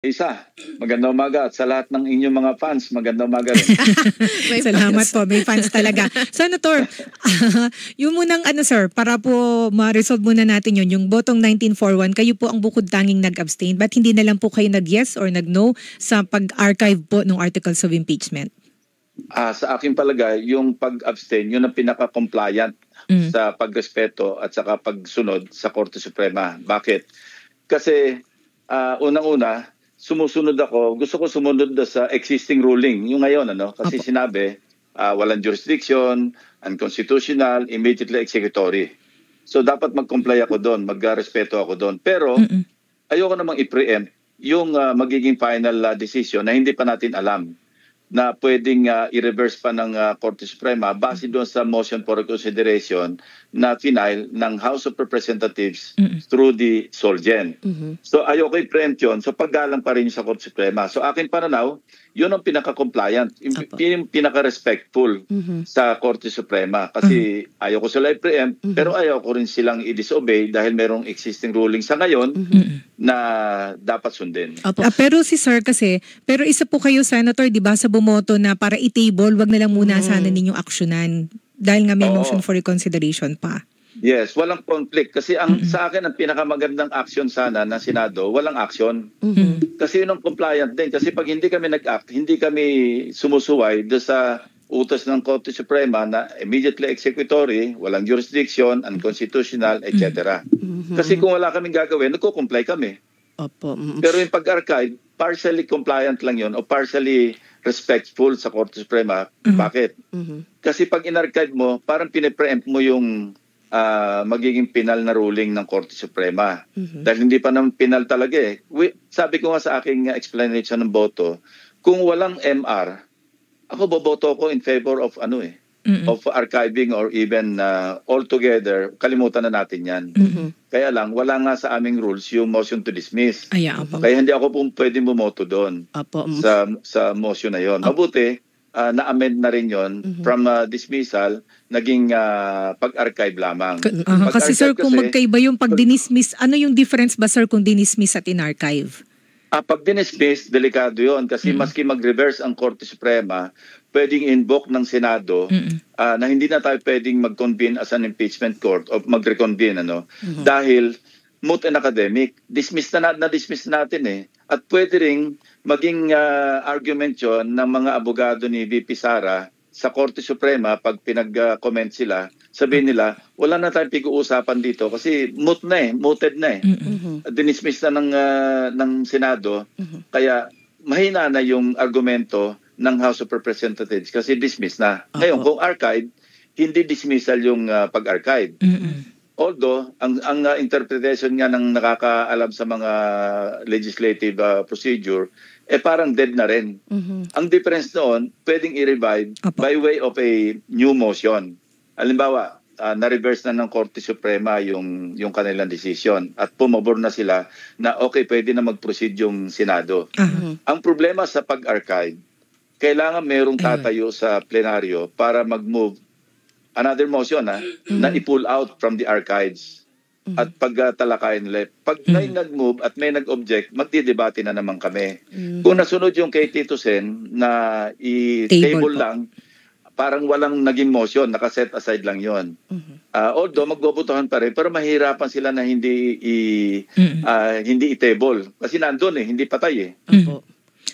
Isa, magandang umaga at sa lahat ng inyong mga fans, magandang umaga rin. Salamat po, may fans talaga. Senator, yung munang sir, para po ma-resolve muna natin yun, yung botong 1941, kayo po ang bukod tanging nag-abstain. Ba't hindi na lang po kayo nag-yes or nag-no sa pag-archive po ng articles of impeachment? Sa aking palagay, yung pag-abstain, yun ang pinaka-compliant sa pagrespeto at saka pagsunod sa Korte Suprema. Bakit? Kasi unang-una, sumusunod ako, gusto ko sumunod sa existing ruling, yung ngayon, kasi sinabi, walang jurisdiction, unconstitutional, immediately executory. So dapat mag-comply ako doon, mag-respeto ako doon. Pero ayoko namang i-preempt yung magiging final decision na hindi pa natin alam na pwedeng i-reverse pa ng Korte Suprema base doon sa motion for reconsideration na final ng House of Representatives through the Solgen. So ayoko i-preempt yun. So paggalang pa rin sa Korte Suprema. So akin pananaw, yun ang pinaka-compliant, yung pinaka-respectful sa Korte Suprema. Kasi ayoko sila i-preempt, pero ayoko rin silang i-disobey dahil merong existing ruling sa ngayon na dapat sundin. Pero si sir kasi, pero isa po kayo, Senator, di ba, sa bumoto na para i-table, wag na lang muna sana ninyong aksyonan dahil nga may motion for reconsideration pa. Yes, walang conflict. Kasi sa akin, ang pinakamagandang action sana ng Senado, walang action. Kasi yun ang compliant din. Kasi pag hindi kami nag-act, hindi kami sumusuway doon sa utos ng Korte Suprema na immediately executory, walang jurisdiction, unconstitutional, etc. Kasi kung wala kaming gagawin, nagko-comply kami. Pero yung pag-archive, partially compliant lang yun o partially respectful sa Korte Suprema. Bakit? Kasi pag in-archive mo, parang pine-preempt mo yung magiging penal na ruling ng Korte Suprema. Dahil hindi pa naman penal talaga eh. Sabi ko nga sa aking explanation ng boto, kung walang MR, ako boboto ko in favor of of archiving or even altogether, kalimutan na natin yan. Kaya lang, wala nga sa aming rules yung motion to dismiss. Kaya hindi ako pwedeng bumoto doon sa motion na yon. Mabuti, na-amend na rin yon from dismissal, naging pag-archive lamang. Kasi sir, kung magkaiba yung pag-dinismiss, ano yung difference ba sir kung dinismiss at in-archive? Pag dinismiss, delikado yon kasi maski mag-reverse ang Korte Suprema, pwedeng invoke ng Senado na hindi na tayo pwedeng mag-convene as an impeachment court o mag-reconvene dahil moot and academic. Dismiss natin eh. At pwede ring maging argument yon ng mga abogado ni VP Sara sa Korte Suprema pag pinag-comment sila. Sabihin nila, wala na tayong pag-uusapan dito kasi mooted na eh. Dinismiss na ng Senado. Kaya mahina na yung argumento ng House of Representatives kasi dismiss na. Ngayon, kung archive, hindi dismissal yung pag-archive. Although, ang interpretation nga ng nakakaalam sa mga legislative procedure, parang dead na rin. Ang difference noon, pwedeng i-revive by way of a new motion. Halimbawa, na-reverse na ng Korte Suprema yung kanilang decision at pumabor na sila na okay, pwede na mag-proceed yung Senado. Ang problema sa pag-archive, kailangan merong tatayo sa plenaryo para mag-move another motion na i-pull out from the archives at pagtalakayin nila. Pag may nag-move at may nag-object, magdidebate na naman kami. Kung nasunod yung kay Tito Sen na i-table lang, parang walang naging motion, nakaset aside lang yon. Although magbobotohan pa rin, pero mahirapan sila na hindi i-table. Kasi nandun hindi patay eh.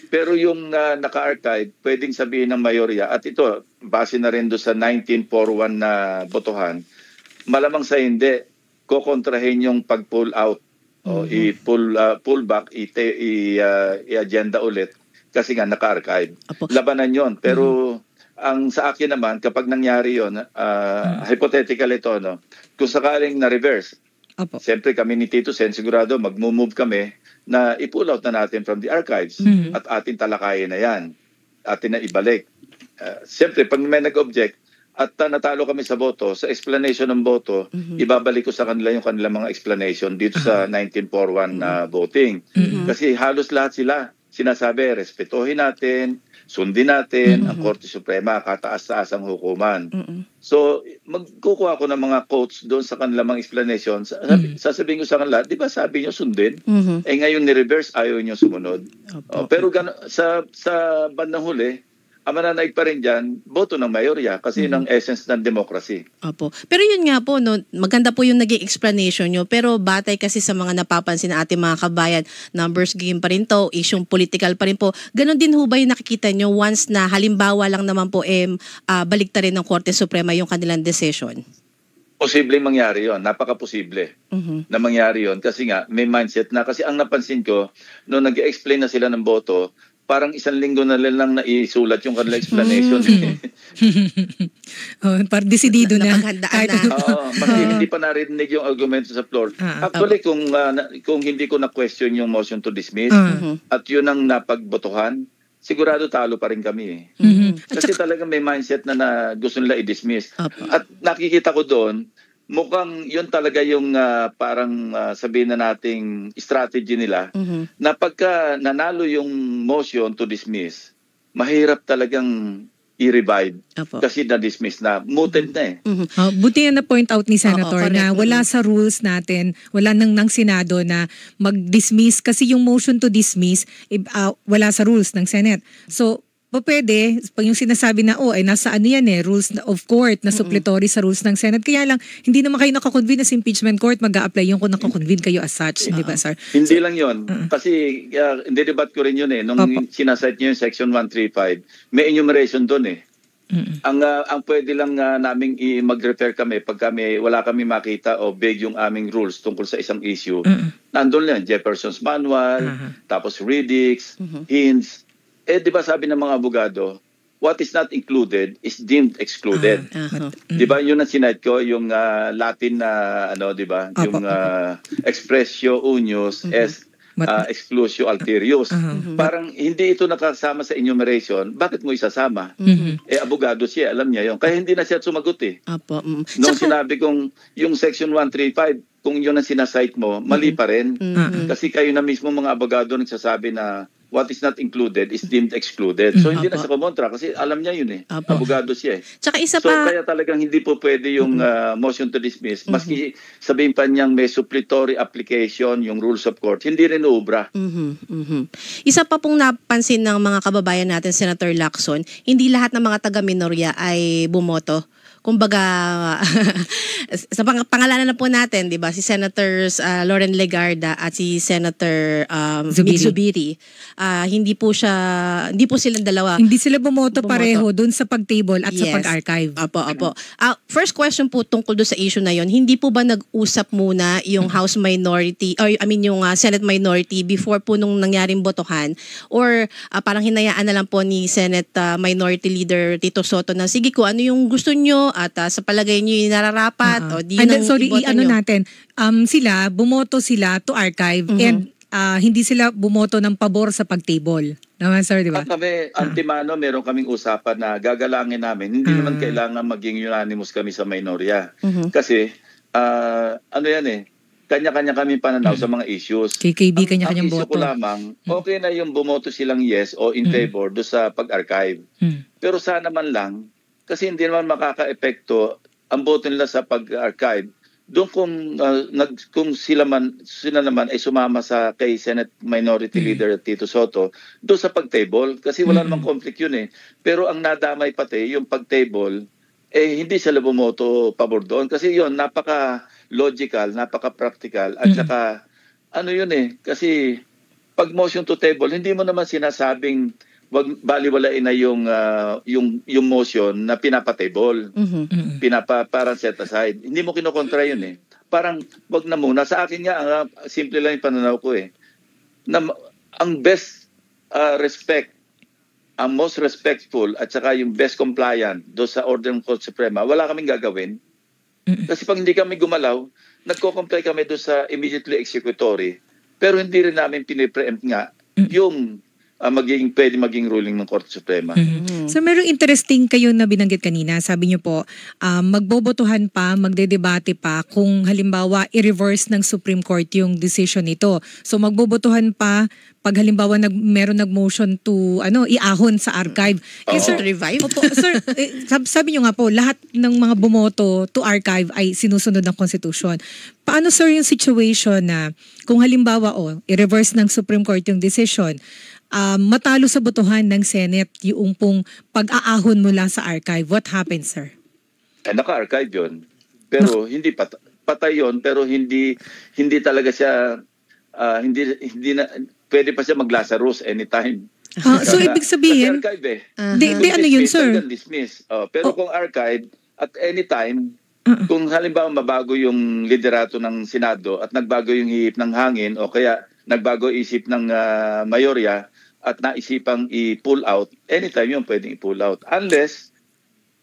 Pero yung naka-archive, pwedeng sabihin ng mayorya, at ito, base na rin doon sa 1941 na botohan, malamang sa hindi, kokontrahin yung pag-pull out o i-pull back, i-agenda ulit kasi nga naka-archive. Labanan yon. Pero ang sa akin naman, kapag nangyari yon, hypothetical ito, kung sakaling na-reverse, siyempre kami ni Tito Sen, sigurado mag-move kami na i-pull out na natin from the archives at ating talakayin na yan. Atin na ibalik. Siyempre, pag may nag-object at natalo kami sa boto, sa explanation ng boto, ibabalik ko sa kanila yung kanilang mga explanation dito sa 1941 na voting. Kasi halos lahat sila sinasabi, respetuhin natin, sundin natin ang Korte Suprema, kataas-taas ang hukuman. So, magkukuha ko ng mga quotes doon sa kanilang mga explanation. Sasabihin ko sa kanila, di ba sabi nyo sundin? Eh ngayon ni-reverse, ayaw nyo sumunod. Pero sa bandang huli, ang mananaig pa rin dyan, boto ng mayorya kasi yun ang essence ng democracy. Opo. Pero yun nga po, no, maganda po yung naging explanation nyo, pero batay kasi sa mga napapansin na ating mga kabayan, numbers game pa rin to, isyong political pa rin po. Ganon din ho ba yung nakikita nyo once na halimbawa lang naman po baliktarin ng Korte Suprema yung kanilang decision? Posibleng mangyari yon, napaka-posible na mangyari yon kasi nga may mindset na, kasi ang napansin ko, nung nag-explain na sila ng boto, parang isang linggo na lang naisulat yung kanilang explanation. Parang desidido na. Hindi pa narinig yung argumento sa floor. Actually, kung hindi ko na-question yung motion to dismiss at yun ang napagbotohan, sigurado talo pa rin kami. Kasi talagang may mindset na gusto nila i-dismiss. At nakikita ko doon, mukhang yun talaga yung parang sabihin na nating strategy nila na pagka nanalo yung motion to dismiss, mahirap talagang i-revive kasi na-dismiss na, mooted na eh. Buti na point out ni Senator na wala sa rules natin, wala ng Senado na mag-dismiss kasi yung motion to dismiss, wala sa rules ng Senate. So, pwede, pag yung sinasabi na, nasa ano yan rules of court na suppletory sa rules ng Senate. Kaya lang, hindi naman kayo nakakonvene as impeachment court, mag-a-apply yung kung nakakonvene kayo as such, di ba, sir? Hindi lang yun. Kasi, hindi debat ko rin yun nung sinasite nyo yung section 135, may enumeration doon Ang pwede lang naming mag-refer kami pag wala kami makita o vague yung aming rules tungkol sa isang issue. Nandun yan, Jefferson's Manual, tapos Riddick's, Hinds. Di ba sabi ng mga abogado, what is not included is deemed excluded. Di ba yun ang sinite ko, yung Latin na, di ba? Yung expressio unius es exclusio alterius. Parang hindi ito nakasama sa enumeration, bakit mo isasama? Abogado siya, alam niya yun. Kaya hindi na siya sumagot Nung sinabi kong yung section 135, kung yun ang sinasite mo, mali pa rin. Kasi kayo na mismo mga abogado nagsasabi na what is not included is deemed excluded. So hindi na sa kumontra kasi alam niya yun Abogado siya Tsaka isa so kaya talagang hindi po pwede yung motion to dismiss. Maski sabihin pa niyang may supplementary application yung rules of court, hindi rin uubra. Isa pa pong napansin ng mga kababayan natin, Senator Lacson, hindi lahat ng mga taga-minorya ay bumoto. Kumbaga, sa pangalanan na po natin, di ba, si Senators Loren Legarda at si Senator Mick Zubiri, hindi po silang dalawa. Hindi sila bumoto pareho dun sa pag-table at sa pag-archive. Opo. First question po tungkol doon sa issue na yon, hindi po ba nag-usap muna yung House minority, or yung Senate minority before po nung nangyaring botohan? Or parang hinayaan na lang po ni Senate Minority Leader Tito Soto na, sige ko, ano yung gusto nyo? At sa palagay nyo yung nararapat o di yun natin. Sila, bumoto sila to archive and hindi sila bumoto ng pabor sa pag-table. Naman, sir, di ba? Kami, antimano, meron kaming usapan na gagalangin namin. Hindi naman kailangan maging unanimous kami sa minorya. Kasi, kanya-kanya kami pananaw sa mga issues. KKB, kanya-kanyang boto. Ang issue ko lamang, okay na yung bumoto silang yes o in favor do sa pag-archive. Pero sana man lang, kasi hindi naman makaka-epekto ang boto nila sa pag-archive. Doon kung sila naman ay sumama kay Senate Minority Leader Tito Soto, doon sa pag-table. Kasi wala namang conflict yun Pero ang nadamay pati, yung pag-table, hindi sila bumoto pabor doon. Kasi yun, napaka-logical, napaka-practical. At saka, kasi pag motion to table, hindi mo naman sinasabing wag baliwalain na yung motion na pinapa-table. Parang set aside. Hindi mo kinokontra yun Parang wag na muna. Sa akin nga, simple lang yung pananaw ko na ang best respect, ang most respectful at saka yung best compliant do sa order ng Court Suprema, wala kaming gagawin. Kasi pag hindi kami gumalaw, nagko-comply kami do sa immediately executory. Pero hindi rin namin pinipreempt nga yung pwede maging ruling ng Korte Suprema. So merong interesting kayo na binanggit kanina. Sabi niyo po, magbobotohan pa, magdedebate pa kung halimbawa i-reverse ng Supreme Court yung decision nito. So magbobotohan pa pag halimbawa meron nag-motion to iahon sa archive. Sir, revive? Opo, sir, sabi niyo nga po, lahat ng mga bumoto to archive ay sinusunod ng Constitution. Paano, sir, yung situation na kung halimbawa i-reverse ng Supreme Court yung decision, matalo sa botohan ng Senate yung pong pag-aahon mula sa archive, what happens, sir? Naka-archive yun. Pero hindi patay yun, pero hindi talaga siya, hindi na, pwede pa siya mag-Lazarus anytime. So ibig sabihin, kasi archive di ano yun, sir? Dismiss. Pero kung archive, at anytime, kung halimbawa mabago yung liderato ng Senado at nagbago yung hihip ng hangin o kaya nagbago isip ng mayorya at naisipang i-pull out, anytime yun pwedeng i-pull out. Unless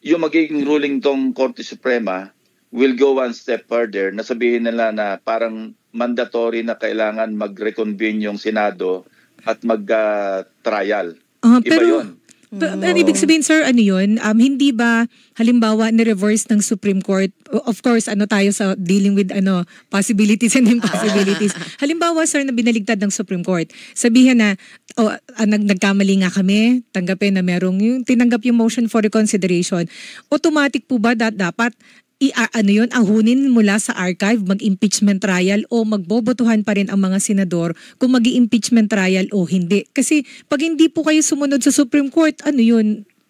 yung magiging ruling tong Korte Suprema will go one step further na sabihin nila na parang mandatory na kailangan mag-reconvene yung Senado at mag-trial. Iba yun. Pero ibig sabihin, sir, ano yun? Hindi ba, halimbawa, ni-reverse ng Supreme Court? Of course, tayo sa dealing with possibilities and impossibilities. Halimbawa, sir, na binaligtad ng Supreme Court. Sabihin na, nagkamali nga kami, tanggapin na merong tinanggap yung motion for reconsideration. Automatic po ba dapat ahunin mula sa archive, mag-impeachment trial o magbobotohan pa rin ang mga senador kung mag-impeachment trial o hindi? Kasi pag hindi po kayo sumunod sa Supreme Court,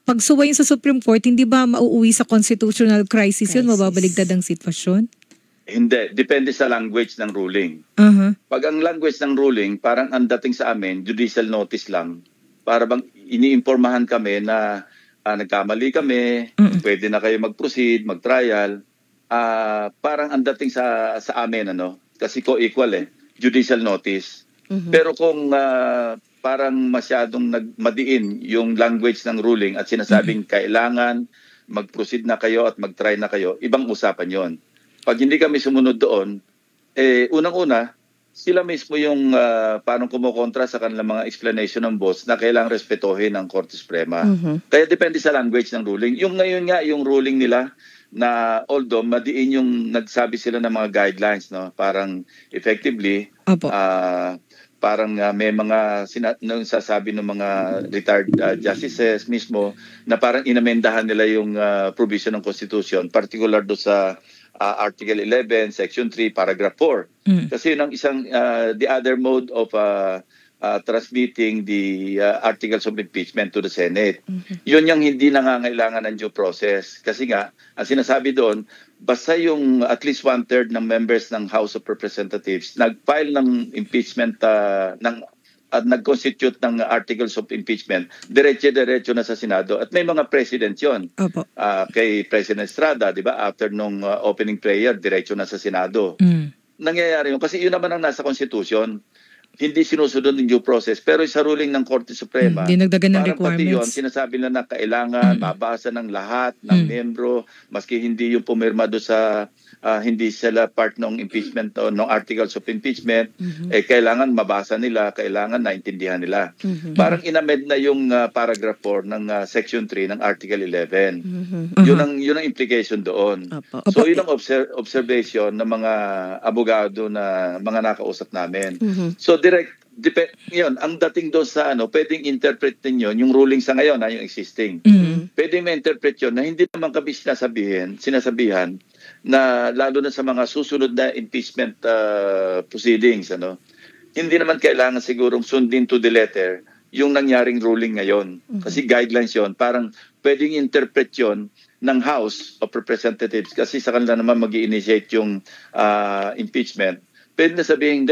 pag suwayin sa Supreme Court, hindi ba mauuwi sa constitutional crisis yun? Mababaligtad ang sitwasyon? Hindi. Depende sa language ng ruling. Pag ang language ng ruling, parang ang dating sa amin, judicial notice lang. Para bang iniimpormahan kami na nagkamali kami, pwede na kayo mag-proceed, mag-trial. Parang ang dating sa amin, kasi co-equal judicial notice. Pero kung parang masyadong madiin yung language ng ruling at sinasabing kailangan mag-proceed na kayo at mag-try na kayo, ibang usapan yon. Pag hindi kami sumunod doon, unang-una, sila mismo yung parang kumukontra sa kanilang mga explanation ng boss na kailangang respetuhin ng Korte Suprema. Kaya depende sa language ng ruling. Yung ngayon nga, yung ruling nila na although madiin yung nagsabi sila ng mga guidelines, parang effectively, parang may mga sasabi ng mga retired justices mismo na parang inamendahan nila yung provision ng Constitution, particular do sa Article 11, Section 3, Paragraph 4. Kasi yun ang isang, the other mode of transmitting the articles of impeachment to the Senate. Yun yung hindi nangangailangan ng due process. Kasi nga, ang sinasabi doon, basta yung at least 1/3 ng members ng House of Representatives nag-file ng impeachment at nag-constitute ng articles of impeachment, diretso na sa Senado. At may mga president yun. Kay President Estrada, di ba? After nung opening prayer, diretso na sa Senado. Nangyayari yun. Kasi yun naman ang nasa Constitution. Hindi sinusunod ng due process. Pero sa ruling ng Korte Suprema, dinagdagan ng parang pati yun, requirements. sinasabi na kailangan mabasa ng lahat ng membro, maski hindi yung pumirma do sa hindi sila part ng impeachment o ng articles of impeachment, kailangan mabasa nila, kailangan naintindihan nila. Parang inamend na yung paragraph 4 ng section 3 ng article 11. Yun ang implication doon. So yun ang observation ng mga abogado na mga nakausap namin. So yun, ang dating doon sa pwedeng interpret ninyo yung ruling sa ngayon, yung existing. Pwedeng ma-interpret yun na hindi naman kami sinasabihan na lalo na sa mga susunod na impeachment proceedings, hindi naman kailangan sigurong sundin to the letter yung nangyaring ruling ngayon. Kasi guidelines yon, parang pwedeng interpret yon ng House of Representatives kasi sa kanila naman mag-i-initiate yung impeachment. Pwede na sabihin,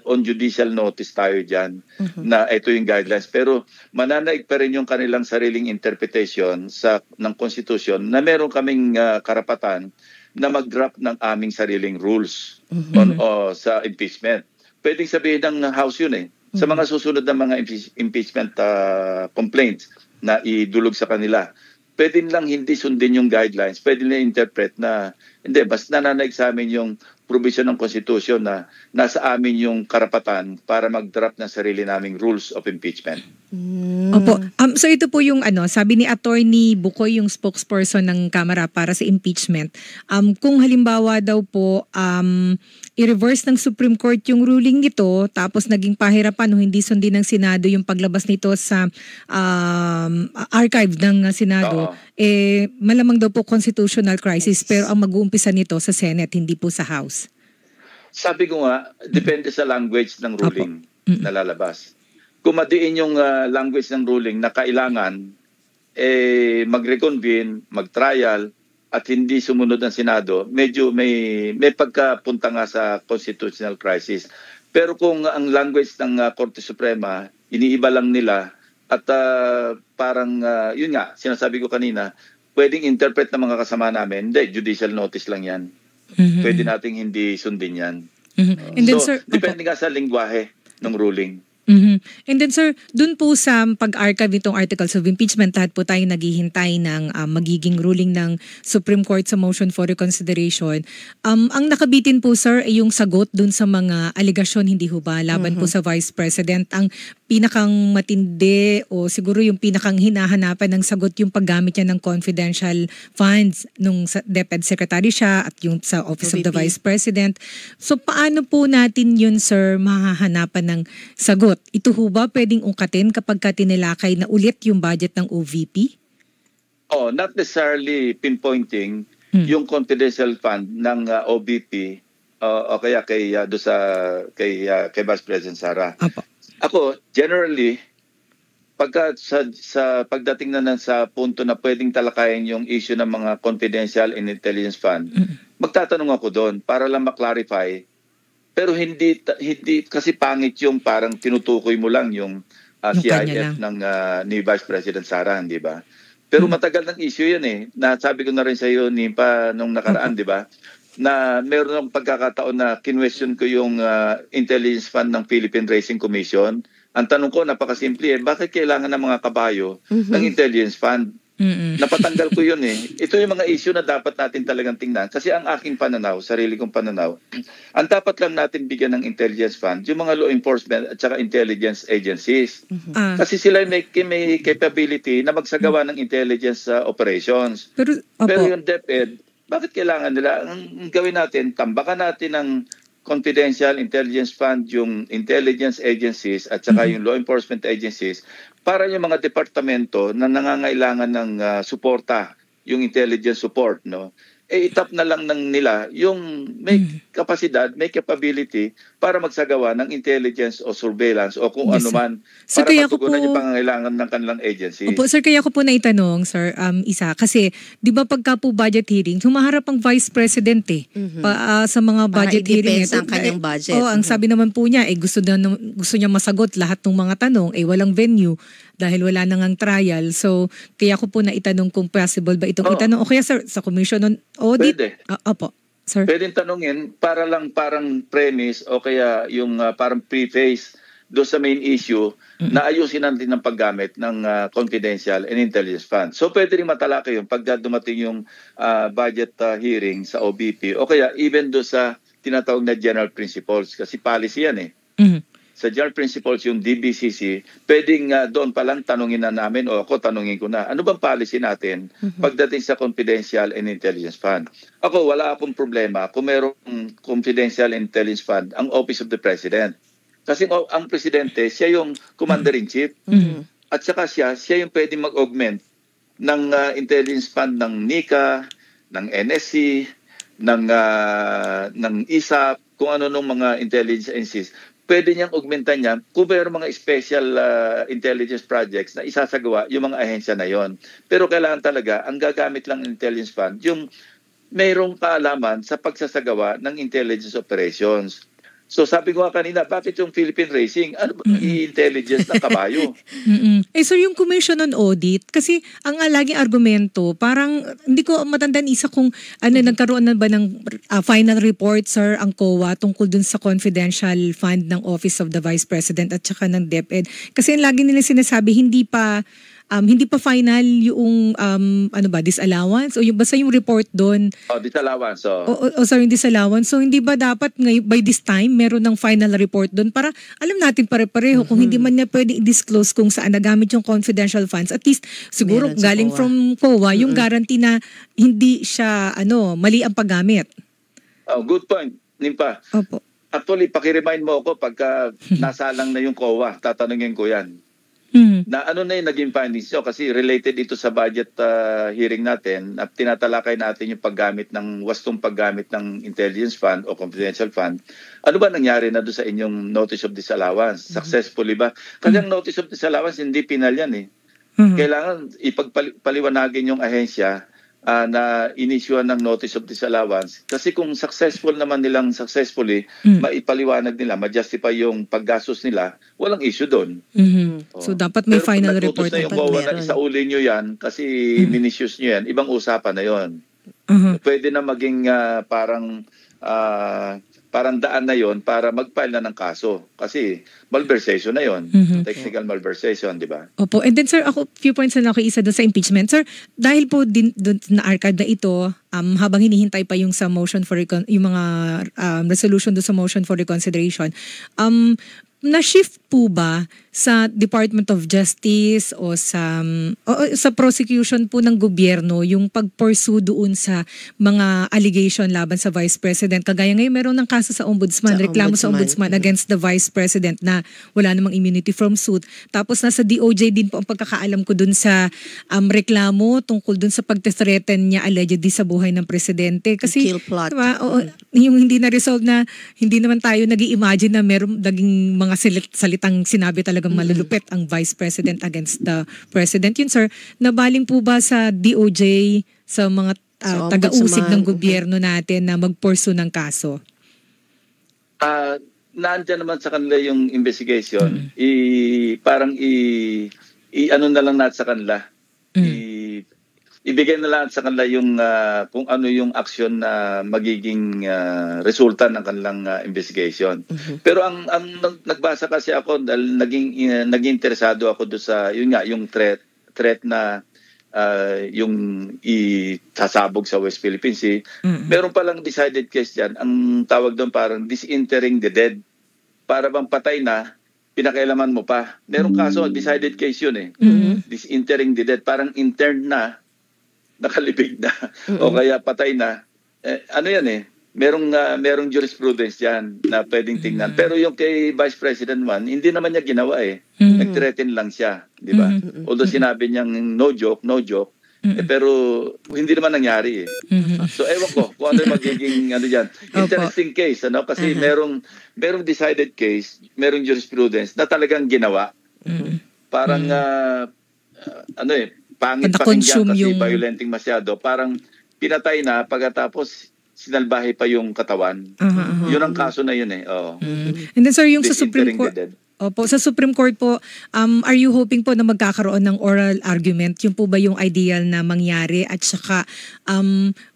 on judicial notice tayo dyan na ito yung guidelines. Pero mananaig pa rin yung kanilang sariling interpretation ng Constitution na meron kaming karapatan na mag-draft ng aming sariling rules sa impeachment. Pwedeng sabihin ng House yun sa mga susunod na mga impeachment complaints na idulog sa kanila. Pwede lang hindi sundin yung guidelines. Pwede na interpret na Hindi, basta nananaig sa amin yung provision ng Constitution na nasa amin yung karapatan para mag-draft ng sarili naming rules of impeachment. Opo. So ito po yung sabi ni Attorney Bukoy, yung spokesperson ng Kamara para sa impeachment. Kung halimbawa daw po i-reverse ng Supreme Court yung ruling nito, tapos naging pahirapan o hindi sundin ng Senado yung paglabas nito sa archive ng Senado, malamang daw po constitutional crisis, pero ang mag-uumpisa nito sa Senate, hindi po sa House. Sabi ko nga, depende sa language ng ruling na lalabas. Kung madiin yung language ng ruling na kailangan mag-reconvene, mag-trial, at hindi sumunod ang Senado, medyo may pagkapunta nga sa constitutional crisis. Pero kung ang language ng Korte Suprema, iniiba lang nila at parang, yun nga, sinasabi ko kanina, pwedeng interpret ng mga kasama namin, hindi, judicial notice lang yan. Pwede nating hindi sundin yan. And then, sir, depende nga sa lingwahe ng ruling. And then sir, dun po sa pag-archive itong articles of impeachment, lahat po tayo naghihintay ng magiging ruling ng Supreme Court sa motion for reconsideration. Ang nakabitin po sir ay yung sagot dun sa mga aligasyon, hindi ho ba, laban po sa Vice President. Ang pinakang matindi o siguro yung pinakang hinahanapan ng sagot yung paggamit niya ng confidential funds nung DepEd Secretary siya at yung sa Office of the Vice President. So paano po natin yun sir mahahanapan ng sagot? Ito ho ba pwedeng ungkatin kapag tinilakay na ulit yung budget ng OVP? Not necessarily pinpointing yung confidential fund ng OVP o kaya kay Vice President Sara. Apo. Ako, generally, pagka sa pagdating na sa punto na pwedeng talakayin yung issue ng mga confidential and intelligence fund, magtatanong ako doon para lang maklarify. Pero hindi kasi pangit yung parang tinutukoy mo lang yung CIF ni Vice President Sara, di ba? Pero matagal ng issue yan Nasabi ko na rin sa iyo nung nakaraan, di ba? Na meron ng pagkakataon na kinwestiyon ko yung intelligence fund ng Philippine Racing Commission. Ang tanong ko, napakasimple bakit kailangan ng mga kabayo ng intelligence fund? Napatanggal ko yun Ito yung mga issue na dapat natin talagang tingnan. Kasi ang aking pananaw, sarili kong pananaw, ang dapat lang natin bigyan ng intelligence fund, yung mga law enforcement at saka intelligence agencies. Kasi sila may capability na magsagawa ng intelligence operations. Pero yung DepEd, bakit kailangan nila? Ang gawin natin, tambakan natin ng confidential intelligence fund, yung intelligence agencies at saka yung law enforcement agencies para yung mga departamento na nangangailangan ng suporta, yung intelligence support, itap na lang nila yung may kapasidad, may capability para magsagawa ng intelligence o surveillance o kung ano man So, para matugunan yung pangangailangan ng kanilang agency. Opo, sir, kaya ko po naitanong, sir, isa, kasi di ba pagka po budget hearing, humaharap ang Vice President sa mga budget hearing. Para i-depends ang kanyang budget. Ang sabi naman po niya, gusto niya masagot lahat ng mga tanong, walang venue dahil wala nang ang trial. So, kaya ko po naitanong kung possible ba itong itanong. O kaya sir, sa Commission on Audit? Pwede. Opo, sir. Pwedeng tanungin para lang parang premise o kaya yung parang preface doon sa main issue na ayusin natin ng paggamit ng confidential and intelligence fund. So pwede rin matalakay yung pagka dumating yung budget hearing sa OBP o kaya even doon sa tinatawag na general principles kasi policy yan Sa general principles yung DBCC, pwedeng doon pa lang tanungin na namin o ako tanungin ko na, ano bang policy natin pagdating sa confidential and intelligence fund? Ako, wala akong problema kung mayroong confidential and intelligence fund ang Office of the President. Kasi ang Presidente, siya yung Commander-in-Chief. At saka siya yung pwedeng mag-augment ng intelligence fund ng NICA, ng NSC, ng ISAP, kung ano nung mga intelligence agencies. Pwede niyang augmentan niya kung mayroong mga special intelligence projects na isasagawa yung mga ahensya na yon. Pero kailangan talaga, ang gagamit lang ng intelligence fund, yung mayroong kaalaman sa pagsasagawa ng intelligence operations. So sabi ko nga kanina, bakit yung Philippine Racing? Ano ba i-intelligence ng kabayo? So yung Commission on Audit, kasi ang laging argumento, parang hindi ko matandaan isa kung nagkaroon na ba ng final report, sir, ang COA tungkol dun sa confidential fund ng Office of the Vice President at saka ng DepEd. Kasi lagi nila sinasabi, hindi pa hindi pa final yung disallowance o yung basta yung report doon. Disallowance. Sorry, disallowance. So hindi ba dapat by this time meron ng final report doon para alam natin pare-pareho kung hindi man niya pwede i-disclose kung saan nagamit yung confidential funds, at least siguro Meron sa galing COA. from COA yung guarantee na hindi siya mali ang paggamit. Good point, Nimpa. Opo. Actually, pakiremind mo ako pagka nasalang na yung COA, tatanungin ko yan. Na ano na yung naging findings nyo? Kasi related ito sa budget hearing natin, at tinatalakay natin yung wastong paggamit ng intelligence fund o confidential fund. Ano ba nangyari na doon sa inyong notice of disallowance? Successfully ba? Kasi ang notice of disallowance, hindi penal yan eh. Kailangan ipagpaliwanagin yung ahensya na inisyuan ng notice of disallowance. Kasi kung successful naman nilang successfully, maipaliwanag nila, ma-justify yung paggastos nila, walang issue doon. So dapat may Pero final kung report. na yung COA na isauli nyo yan, kasi minisius nyo yan, ibang usapan na yon. Pwede na maging parang daan na yon para mag-file na ng kaso. Kasi malversation na yon. Technical malversation, di ba? Opo. And then sir, ako few points na nakiisa doon sa impeachment. Sir, dahil po din doon na archive na ito, habang hinihintay pa yung sa motion for yung mga resolution doon sa motion for reconsideration, na-shift po ba sa Department of Justice o sa prosecution po ng gobyerno yung pag-pursue doon sa mga allegation laban sa Vice President? Kagaya ngayon meron ng kaso sa Ombudsman, reklamo sa Ombudsman against the Vice President na wala namang immunity from suit. Tapos nasa DOJ din po ang pagkakaalam ko doon sa reklamo tungkol doon sa pag-threaten niya allegedly sa buhay ng Presidente. Kasi Kill plot. diba, yung hindi na-resolve na hindi naman tayo nag-i-imagine na meron naging mga salitang sinabi talagang malulupit ang Vice President against the President. Yun sir, nabaling po ba sa DOJ sa mga taga-usig ng gobyerno natin na mag-pursue ng kaso? Nandiyan naman sa kanila yung investigation. Ano na lang natin sa kanila. Ibigay na lang sa kanila yung kung ano yung aksyon na magiging resulta ng kanilang investigation. Pero ang nagbasa kasi ako dahil naging interesado ako do sa yung threat na yung isasabog sa West Philippine Sea. Meron palang decided case diyan. Ang tawag doon parang disinterring the dead. Para bang patay na pinakailaman mo pa. Merong kaso decided case yun eh. Disinterring the dead, parang interned na, nakalibig na o kaya patay na, ano yan eh, merong jurisprudence yan na pwedeng tingnan. Pero yung kay Vice President hindi naman niya ginawa eh. Nag-threaten lang siya, di ba? Although sinabi niyang no joke, pero hindi naman nangyari eh. So ewan ko kung ano magiging interesting case, kasi merong decided case, merong jurisprudence na talagang ginawa. Parang pangit pakinggan kasi violenting masyado. Parang pinatay na pagkatapos sinalbahe pa yung katawan. Yun ang kaso na yun eh. And then sir, yung sa Supreme Court, sa Supreme Court po, are you hoping po na magkakaroon ng oral argument? Yung po ba yung ideal na mangyari? At saka,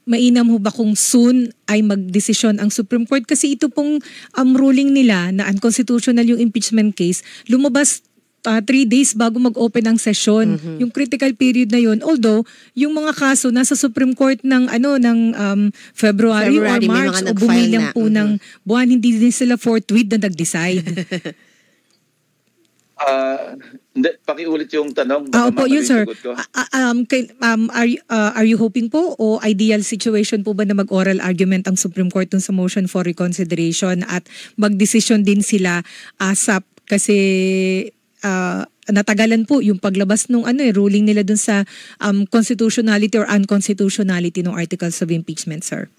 mainam ho ba kung soon ay magdesisyon ang Supreme Court? Kasi ito pong ruling nila na unconstitutional yung impeachment case, lumabas 3 days bago mag-open ang session. Yung critical period na yun. Although, yung mga kaso nasa Supreme Court ng February or March o bumilang po ng buwan, hindi din sila forthwith na nag-decide. Hindi, pakiulit yung tanong. Opo, yun sir. Are you hoping po o ideal situation po ba na mag-oral argument ang Supreme Court dun sa motion for reconsideration at mag-decision din sila ASAP kasi natagalan po yung paglabas nung ruling nila dun sa constitutionality or unconstitutionality ng articles of impeachment, sir?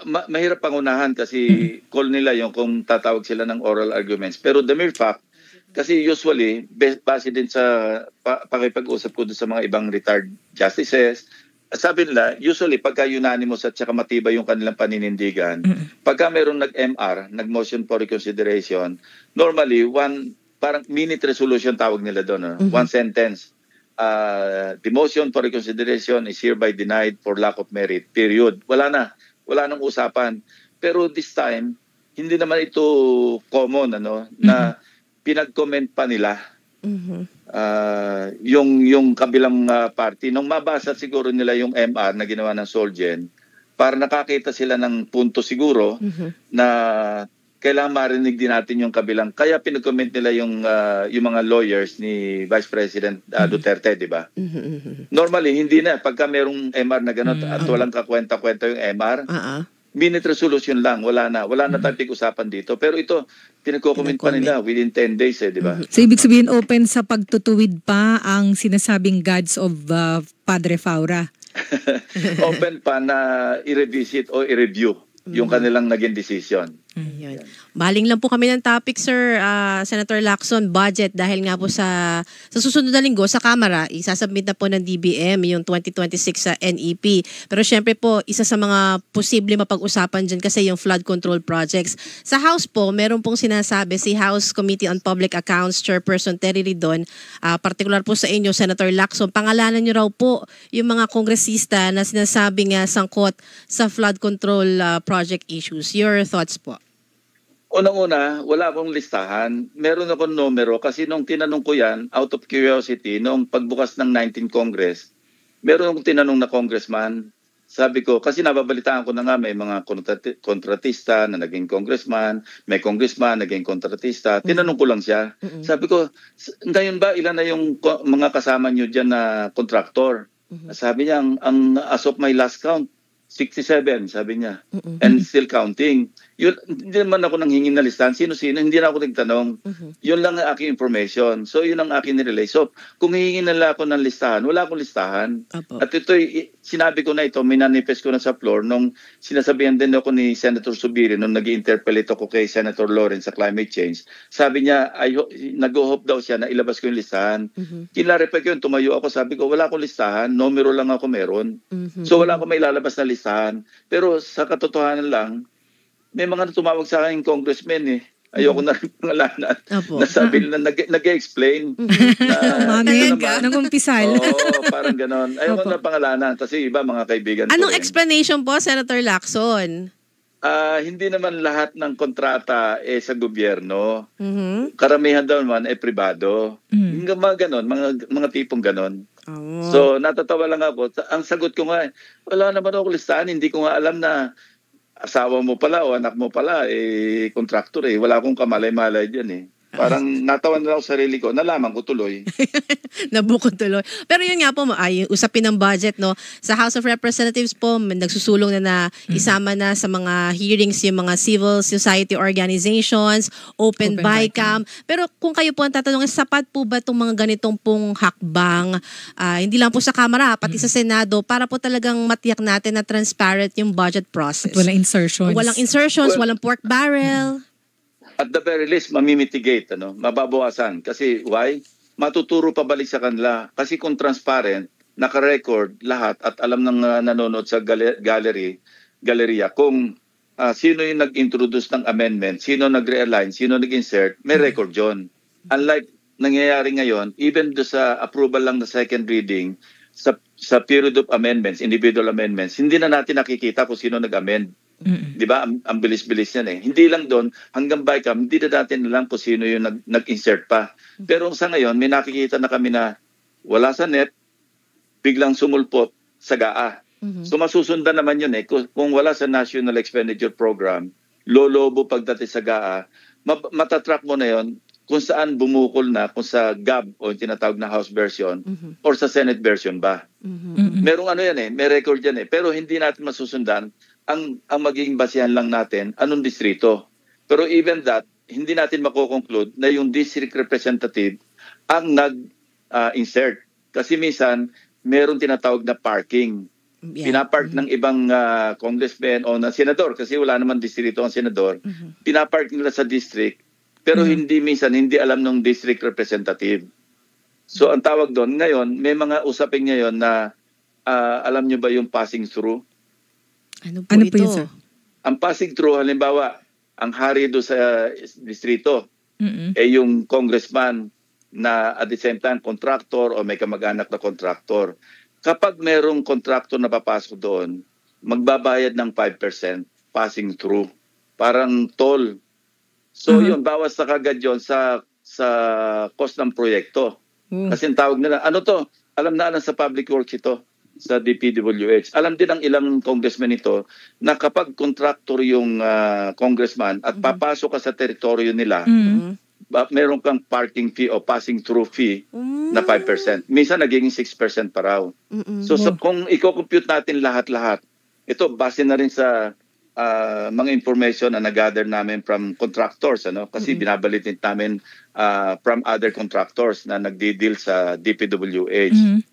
Mahirap pangunahan kasi call nila yung kung tatawag sila ng oral arguments. Pero the mere fact, kasi usually, base din sa pakipag-usap ko dun sa mga ibang retired justices, sabi nila, usually pagka unanimous at saka matibay yung kanilang paninindigan, pagka mayroong nag-MR, nag-motion for reconsideration, normally, parang minute resolution tawag nila doon. One sentence. The motion for reconsideration is hereby denied for lack of merit. Period. Wala nang usapan. Pero this time, hindi naman ito common na pinag-comment pa nila yung kabilang party. Nung mabasa siguro nila yung MR na ginawa ng Solgen, para nakakita sila ng punto siguro na kailangan marinig din natin yung kabilang. Kaya pinag-comment nila yung mga lawyers ni Vice President Duterte, di ba? Normally, hindi na. Pagka merong MR na gano'n at walang kakwenta-kwenta yung MR, minute resolution lang. Wala na tayong pag-usapan dito. Pero ito, pinag-comment pa nila within 10 days, di ba? So, ibig sabihin, open sa pagtutuwid pa ang sinasabing gods of Padre Faura. Open pa na i-revisit o i-review yung kanilang naging decision. Ayun. Baling lang po kami ng topic, Sir Senator Lacson, budget, dahil nga po sa susunod na linggo sa Kamara, isasubmit na po ng DBM yung 2026 sa NEP. Pero syempre po, isa sa mga posible mapag-usapan dyan kasi yung flood control projects. Sa House po, meron pong sinasabi si House Committee on Public Accounts Chairperson Terry Ridon, particular po sa inyo, Senator Lacson, pangalanan nyo raw po yung mga kongresista na sinasabing sangkot sa flood control project issues. Your thoughts po? Unang-una, wala akong listahan. Meron akong numero kasi nung tinanong ko yan, out of curiosity, noong pagbukas ng 19th Congress, meron akong tinanong na congressman. Sabi ko, kasi nababalitaan ko na nga may mga kontratista na naging congressman, may congressman naging kontratista. Tinanong ko lang siya. Sabi ko, ngayon ba ilan na yung mga kasama nyo dyan na kontraktor? Sabi niya, ang as of my last count, 67, sabi niya. And still counting. Yun, hindi naman ako nanghingi na listahan. Sino-sino, hindi na ako nagtanong. Yun lang ang aking information. So, yun ang aking nirelay. So, kung hihingi nila ako ng listahan, wala akong listahan. At ito, sinabi ko na ito, minanifest ko na sa floor nung sinasabihan din ako ni Senator Subiri nung nag-interpellate ako kay Senator Lawrence sa climate change. Sabi niya, nag-hope daw siya na ilabas ko yung listahan. Kinlarepay ko yun, tumayo ako, sabi ko, wala akong listahan, numero lang ako meron. So, wala akong may lalabas na listahan. Pero sa katotohanan lang, may mga tumawag sa akin congressmen eh. Ayoko na rin pangalanan. Nasabi na nag-explain. Nang umpisal. Oo, parang ganon. Ayoko na pangalanan kasi iba mga kaibigan ko. Anong explanation po, Senator Lacson? Hindi naman lahat ng kontrata sa gobyerno. Karamihan daw naman pribado. Mga ganon, mga tipong ganon. So natatawa lang ako. Ang sagot ko nga, wala naman ako listahan. Hindi ko nga alam na asawa mo pala o anak mo pala, contractor Wala akong kamalay-malay dyan Parang natawan na ako sa sarili ko, nalaman ko tuloy. Nabukod tuloy. Pero yun nga po, usapin ng budget, no? Sa House of Representatives po, nagsusulong na isama na sa mga hearings yung mga civil society organizations, Open BICAM. Pero kung kayo po ang tatanungin, sapat po ba itong mga ganitong pong hakbang, hindi lang po sa Kamara, pati sa Senado, para po talagang matiyak natin na transparent yung budget process? At walang insertions. Walang insertions, walang pork barrel. At the very least, mamimitigate, mababawasan. Kasi why? Matuturo pabalik sa kanila. Kasi kung transparent, naka-record lahat at alam ng nanonood sa galleria kung sino yung nag-introduce ng amendment, sino nag-realign, sino nag-insert, may record yun. Unlike nangyayari ngayon, even do sa approval lang na second reading, sa period of amendments, individual amendments, hindi na natin nakikita kung sino nag-amend. Di ba? Ang bilis-bilis yan Hindi lang doon, hanggang BICAM, hindi na natin alam kung sino yung nag-insert pa. Pero sa ngayon, may nakikita na kami na wala sa net, biglang sumulpot sa GAA. So masusundan naman yun Kung wala sa National Expenditure Program, lolobo pagdating sa GAA, matatrack mo na yon kung saan bumukol na, kung sa GAB o yung tinatawag na House version or sa Senate version ba. Merong may record yan Pero hindi natin masusundan ang magiging basihan lang natin, anong distrito. Pero even that, hindi natin makukonclude na yung district representative ang nag-insert. Kasi minsan, meron tinatawag na parking. Pinapark ng ibang congressman o na senador, kasi wala naman distrito ang senador. Pinapark nila sa district, pero hindi alam ng district representative. So ang tawag doon, ngayon, may mga usapin ngayon na alam nyo ba yung passing through? Ano po ito? Yun, sir? Ang passing through, halimbawa, ang hari do sa distrito, yung congressman na at the same time contractor o may kamag-anak na contractor. Kapag merong contractor na papasok doon, magbabayad ng 5% passing through. Parang toll. So yun, bawas na kagad yun sa sa cost ng proyekto. Kasi ang tawag nila, ano to? Alam na alam sa public works ito, sa DPWH. Alam din ng ilang congressman ito na kapag contractor yung congressman at papasok ka sa teritoryo nila, meron kang parking fee o passing through fee na 5%. Minsan nagiging 6% pa raw. So kung i-compute natin lahat-lahat, ito base na rin sa mga information na nag-gather namin from contractors, kasi binabalitin namin from other contractors na nagdi-deal sa DPWH.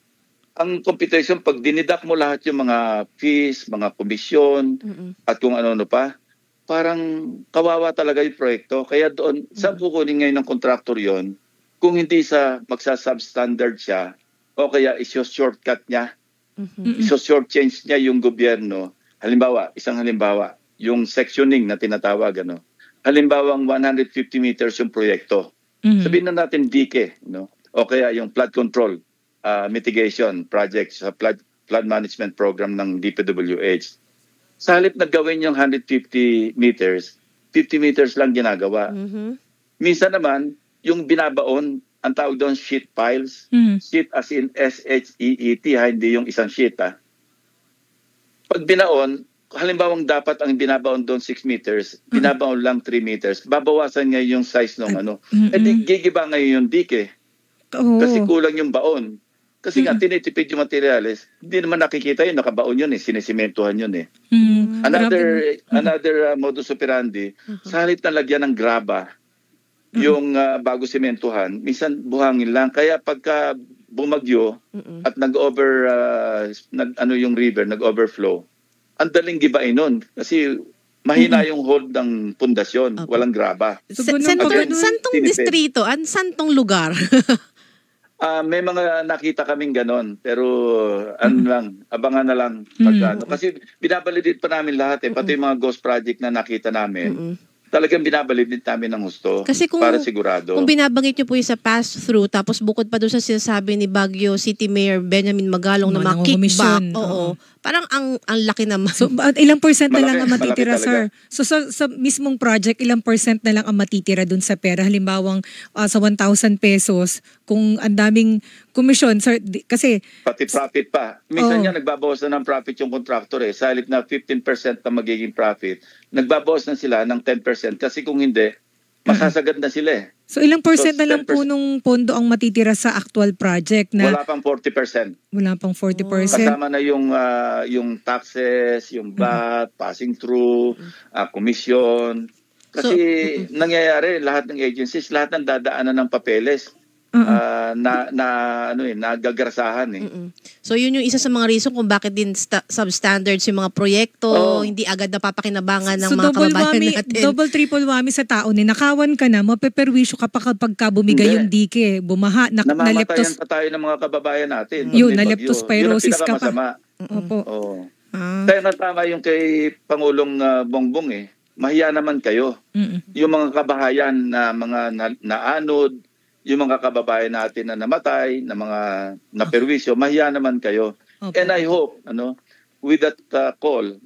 Ang computation, pag dinidak mo lahat yung mga fees, mga komisyon, at kung ano-ano pa, parang kawawa talaga yung proyekto. Kaya doon, saan kukunin ngayon ng contractor yon kung hindi sa magsa-substandard siya o kaya iso-shortcut niya, iso-short-change niya yung gobyerno. Isang halimbawa, yung sectioning na tinatawag, Halimbawa, 150 meters yung proyekto. Sabihin na natin dike, o kaya yung flood control mitigation project sa flood management program ng DPWH. Sa halip na gawin yung 150 meters, 50 meters lang ginagawa. Minsan naman, yung binabaon, ang tawag doon sheet piles. Sheet as in S-H-E-E-T, hindi yung isang sheet. Pag binaon, halimbawa dapat ang binabaon doon 6 meters, binabaon lang 3 meters, babawasan nga yung size ng gigiba ngayon yung dike. Kasi kulang yung baon. Kasi nga tinitipid yung materials, hindi naman nakikita yun, nakabaon yun sinisimentuhan yun Another modus operandi, sa halip na lagyan ng graba, yung bago simentuhan, minsan buhangin lang. Kaya pagka bumagyo at yung river, nag-overflow, ang daling gibain nun. Kasi mahina yung hold ng pundasyon, walang graba. Saan tong distrito? Saan tong lugar? May mga nakita kaming ganon, pero abangan na lang. Kasi binabalidit pa namin lahat pati yung mga ghost project na nakita namin. Talagang binabalidit namin ng gusto para sigurado. Kung binabanggit nyo po yung sa pass-through, tapos bukod pa doon sa sinasabi ni Baguio City Mayor Benjamin Magalong na mga kickback, parang ang laki naman. So, ilang percent na lang ang matitira, sir? So, sa mismong project, ilang percent na lang ang matitira dun sa pera? Halimbawang sa 1,000 pesos, kung ang daming komisyon, sir, kasi... Pati profit pa. Minsan nga nagbabawas na ng profit yung contractor Sa halip na 15% na magiging profit, nagbabawas na sila ng 10% kasi kung hindi, masasagad na sila So ilang percent na lang po nung pondo ang matitira sa actual project na... Wala pang 40%. Wala pang 40%. Kasama na yung taxes, yung VAT, passing through, commission. Kasi nangyayari, lahat ng agencies, lahat ng dadaanan ng papeles. Nagagrasahan So yun yung isa sa mga reason kung bakit din substandards yung mga proyekto, hindi agad napapakinabangan ng mga kababayan natin. Double, triple whammy sa tao nakawan ka na, mapeperwisyo ka pa kapag bumigay yung dike, bumaha, namamatayan pa tayo ng mga kababayan natin. Yun, leptospirosis ka pa. Opo. Kaya tama yung kay Pangulong Bongbong mahiya naman kayo. Yung mga kabahayan na mga naanod, yung mga kababayan natin na namatay, na mga naperwisyo, mahiya naman kayo. And I hope, with that call,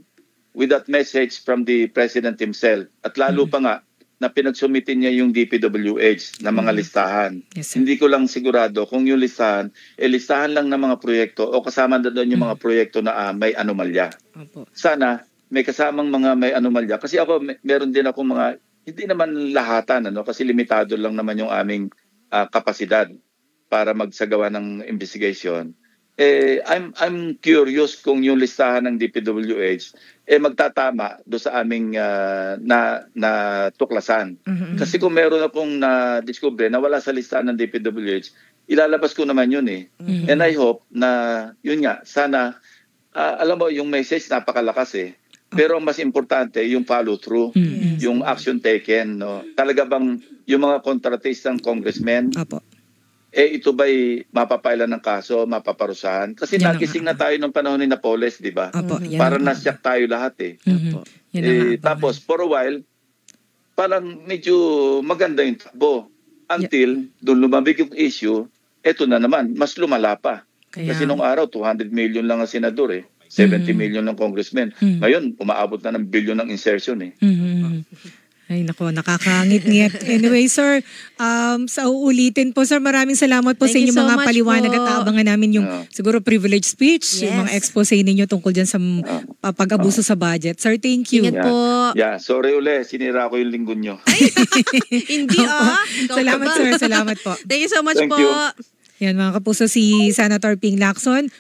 with that message from the President himself, at lalo pa nga, na pinagsumitin niya yung DPWH na mga listahan. Yes, hindi ko lang sigurado kung yung listahan, listahan lang ng mga proyekto o kasama na doon yung mga proyekto na may anomalya. Sana, may kasamang mga may anomalya. Kasi ako, meron din ako mga, hindi naman lahatan, kasi limitado lang naman yung aming kapasidad para magsagawa ng investigation. I'm curious kung yung listahan ng DPWH magtatama do sa aming na tuklasan. Kasi kung meron akong na-discover na wala sa listahan ng DPWH, ilalabas ko naman yun And I hope na yun nga, sana alam mo yung message napakalakas pero ang mas importante yung follow through, yung action taken, Talaga bang yung mga kontratistang congressmen, ito ba'y mapapailan ng kaso, mapaparusahan? Kasi nagising na tayo ng panahon ni Napoles, di ba? Para nasyak tayo lahat tapos for a while, parang medyo maganda yung takbo. Until doon lumabig yung issue, eto na naman, mas lumala pa. Kasi nung araw, 200 million lang ang senador 70 million ng congressman. Ngayon, umaabot na ng billion ng insertion Ay nako, nakakangit-ngit. Anyway, sir, sa uulitin po, sir, maraming salamat po Thank sa you inyong so mga much paliwanag po. at aabangan namin yung siguro privilege speech, yung mga Yes. expose ninyo tungkol dyan sa pag-abuso sa budget. Sir, thank you. Ingat po. Yeah, sorry uli, sinira ko yung linggo nyo. Hindi Ikaw Salamat, pa ba? sir. Salamat po. Thank you so much Thank po. you. Yan mga kapuso, si Senator Ping Lacson.